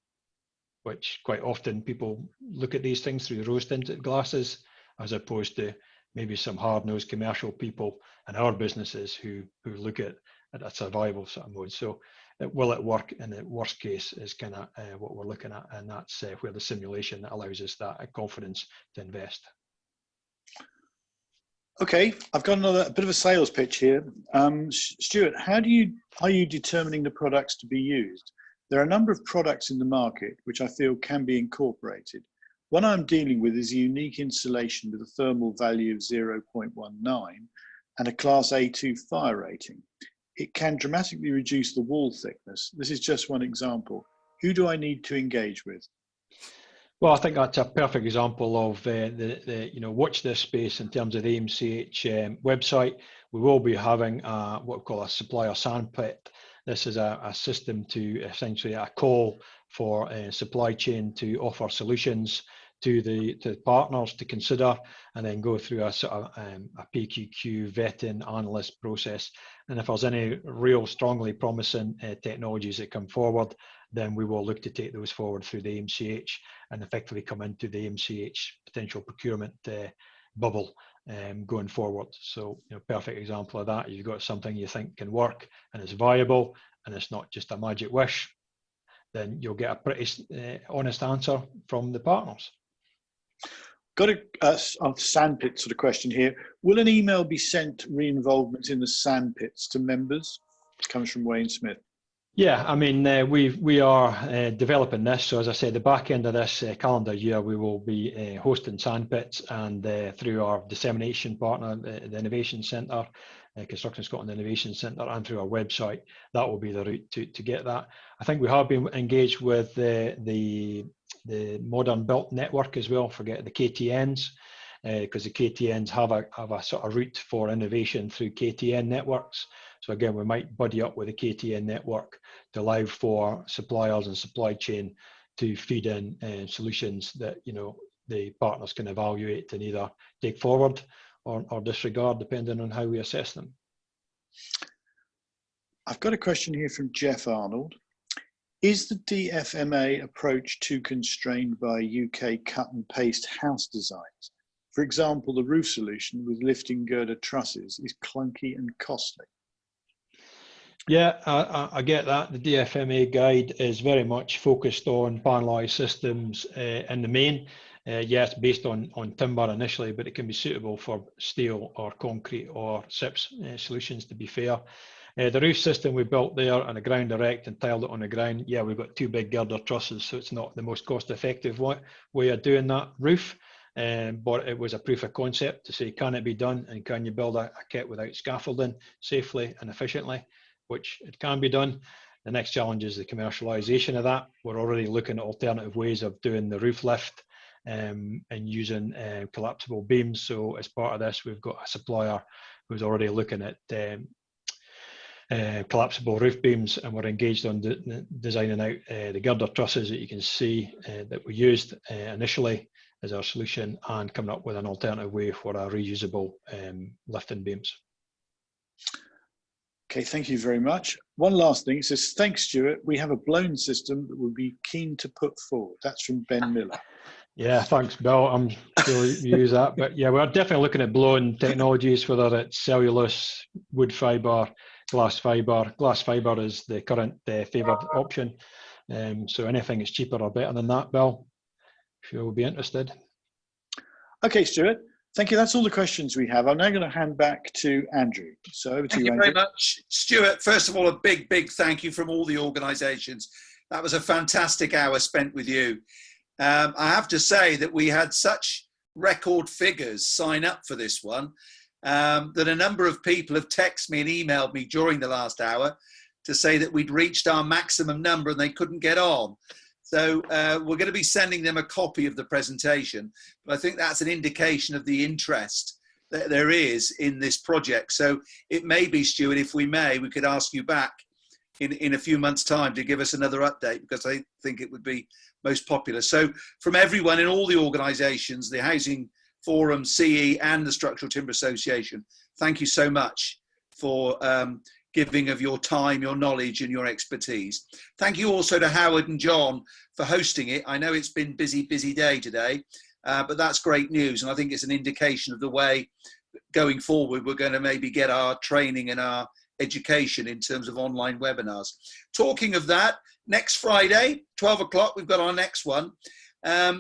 which quite often people look at these things through rose-tinted glasses, as opposed to maybe some hard-nosed commercial people and our businesses who look at a survival sort of mode. So will it work in the worst case is kind of what we're looking at, and that's where the simulation allows us that confidence to invest. Okay, I've got a bit of a sales pitch here. Stewart, are you determining the products to be used? There are a number of products in the market which I feel can be incorporated. One I'm dealing with is a unique insulation with a thermal value of 0.19 and a Class A2 fire rating. It can dramatically reduce the wall thickness. This is just one example. Who do I need to engage with? Well, I think that's a perfect example of you know, watch this space in terms of the AIMCH website. We will be having what we call a supplier sandpit. This is a system to essentially a call for supply chain to offer solutions to the partners to consider, and then go through a sort of a PQQ vetting analyst process. And if there's any real strongly promising technologies that come forward, then we will look to take those forward through the AIMCH and effectively come into the AIMCH potential procurement bubble going forward. So, perfect example of that. You've got something you think can work and is viable, and it's not just a magic wish, then you'll get a pretty honest answer from the partners. Got a sandpit sort of question here. Will an email be sent re-involvement in the sandpits to members? It comes from Wayne Smith. Yeah, I mean, we are developing this. So as I said, the back end of this calendar year, we will be hosting sandpits, and through our dissemination partner, the Innovation Centre, Construction Scotland Innovation Centre, and through our website, that will be the route to get that. I think we have been engaged with the Modern Built Network as well, forget the KTNs, because the KTNs have a sort of route for innovation through KTN networks. So again, we might buddy up with the KTN network to allow for suppliers and supply chain to feed in solutions that the partners can evaluate and either take forward or disregard, depending on how we assess them. I've got a question here from Jeff Arnold. Is the DFMA approach too constrained by UK cut and paste house designs? For example, the roof solution with lifting girder trusses is clunky and costly. Yeah, I get that. The DFMA guide is very much focused on panelised systems in the main. Yes, based on timber initially, but it can be suitable for steel or concrete or SIPS solutions, to be fair. The roof system we built there on a ground direct and tiled it on the ground, yeah, we've got two big girder trusses, so it's not the most cost-effective way of doing that roof. But it was a proof of concept to say, can it be done, and can you build a kit without scaffolding safely and efficiently, which it can be done. The next challenge is the commercialisation of that. We're already looking at alternative ways of doing the roof lift and using collapsible beams. So as part of this, we've got a supplier who's already looking at collapsible roof beams, and we're engaged on designing out the girder trusses that you can see that we used initially as our solution, and coming up with an alternative way for our reusable lifting beams. Okay, thank you very much. One last thing, it says, thanks, Stuart. We have a blown system that we'll be keen to put forward. That's from Ben Miller. Yeah, thanks, Bill. I'm sure you use that. But yeah, we're definitely looking at blown technologies, whether it's cellulose, wood fibre, glass fibre. Glass fibre is the current favoured option. So anything that's cheaper or better than that, Bill, if you will be interested. Okay, Stuart. Thank you. That's all the questions we have. I'm now going to hand back to Andrew. So over to you, Andrew. Thank you very much, Stuart. First of all, a big thank you from all the organisations. That was a fantastic hour spent with you. I have to say that we had such record figures sign up for this one that a number of people have texted me and emailed me during the last hour to say that we'd reached our maximum number and they couldn't get on. So we're going to be sending them a copy of the presentation. But I think that's an indication of the interest that there is in this project. So it may be, Stuart, if we may, we could ask you back in a few months' time to give us another update, because I think it would be most popular. So from everyone in all the organisations, the Housing Forum, CE and the Structural Timber Association, thank you so much for giving of your time, your knowledge and your expertise. Thank you also to Howard and John for hosting it. I know it's been busy day today, but that's great news. And I think it's an indication of the way going forward we're going to maybe get our training and our education in terms of online webinars. Talking of that, next Friday, 12 o'clock, we've got our next one.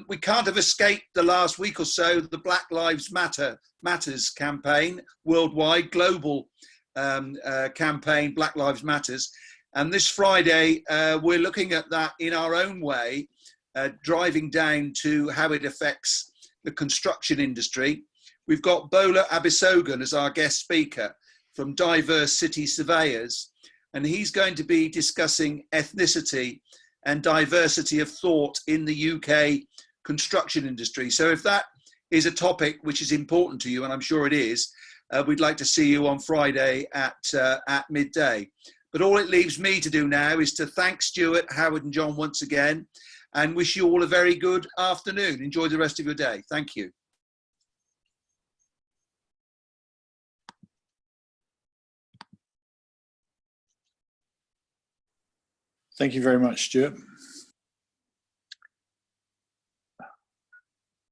We can't have escaped the last week or so, the Black Lives Matters campaign, worldwide, global campaign, Black Lives Matters. And this Friday, we're looking at that in our own way, driving down to how it affects the construction industry. We've got Bola Abisogan as our guest speaker from Diverse City Surveyors, and he's going to be discussing ethnicity and diversity of thought in the UK construction industry. So if that is a topic which is important to you, and I'm sure it is, we'd like to see you on Friday at midday. But all it leaves me to do now is to thank Stuart, Howard and John once again, and wish you all a very good afternoon. Enjoy the rest of your day. Thank you. Thank you very much, Stuart.